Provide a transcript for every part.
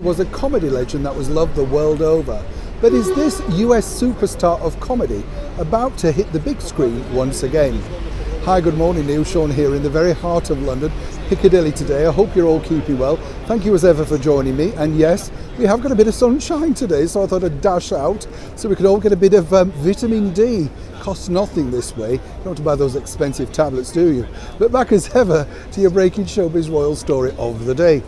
Was a comedy legend that was loved the world over. But is this US superstar of comedy about to hit the big screen once again? Hi, good morning, Neil Sean here in the very heart of London, Piccadilly today. I hope you're all keeping well. Thank you as ever for joining me. And yes, we have got a bit of sunshine today, so I thought I'd dash out so we could all get a bit of vitamin D. Costs nothing this way. You don't have to buy those expensive tablets, do you? But back as ever to your breaking showbiz royal story of the day.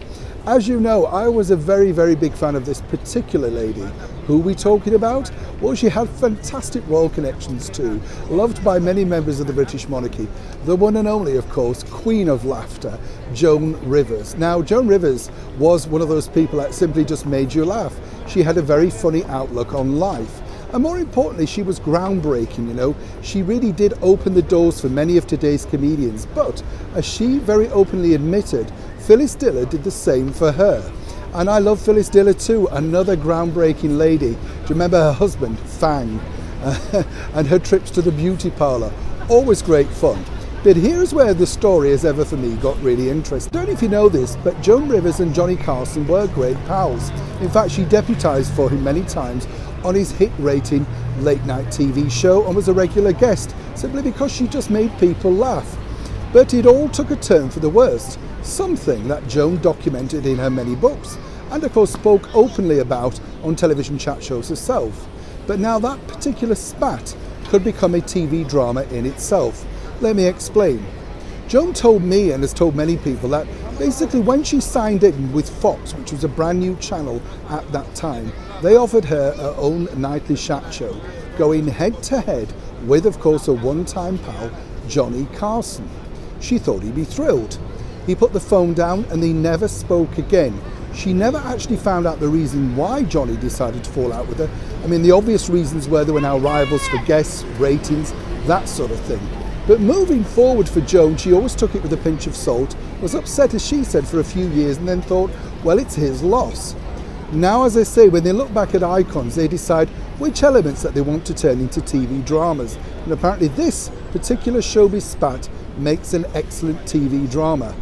As you know, I was a very, very big fan of this particular lady. Who are we talking about? Well, she had fantastic royal connections too, loved by many members of the British monarchy. The one and only, of course, Queen of Laughter, Joan Rivers. Now, Joan Rivers was one of those people that simply just made you laugh. She had a very funny outlook on life. And more importantly, she was groundbreaking, you know. She really did open the doors for many of today's comedians. But as she very openly admitted, Phyllis Diller did the same for her. And I love Phyllis Diller too, another groundbreaking lady. Do you remember her husband, Fang? And her trips to the beauty parlour. Always great fun. But here's where the story, as ever for me, got really interesting. I don't know if you know this, but Joan Rivers and Johnny Carson were great pals. In fact, she deputised for him many times on his hit-rating late-night TV show and was a regular guest, simply because she just made people laugh. But it all took a turn for the worst, something that Joan documented in her many books, and of course spoke openly about on television chat shows herself. But now that particular spat could become a TV drama in itself. Let me explain. Joan told me, and has told many people, that basically when she signed in with Fox, which was a brand new channel at that time, they offered her her own nightly chat show, going head to head with, of course, a one-time pal, Johnny Carson. She thought he'd be thrilled. He put the phone down and they never spoke again. She never actually found out the reason why Johnny decided to fall out with her. I mean, the obvious reasons were they were now rivals for guests, ratings, that sort of thing. But moving forward for Joan, she always took it with a pinch of salt, was upset, as she said, for a few years and then thought, well, it's his loss. Now, as I say, when they look back at icons, they decide which elements that they want to turn into TV dramas. And apparently this particular showbiz spat makes an excellent TV drama.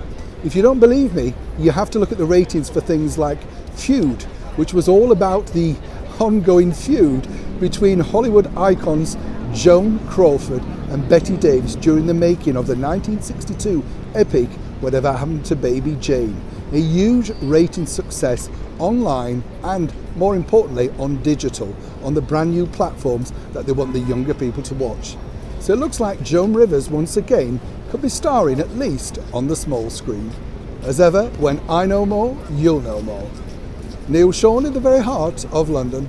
If you don't believe me, you have to look at the ratings for things like Feud, which was all about the ongoing feud between Hollywood icons Joan Crawford and Bette Davis during the making of the 1962 epic Whatever Happened to Baby Jane. A huge rating success online and, more importantly, on digital, on the brand new platforms that they want the younger people to watch. So it looks like Joan Rivers once again could be starring at least on the small screen. As ever, when I know more, you'll know more. Neil Sean in the very heart of London.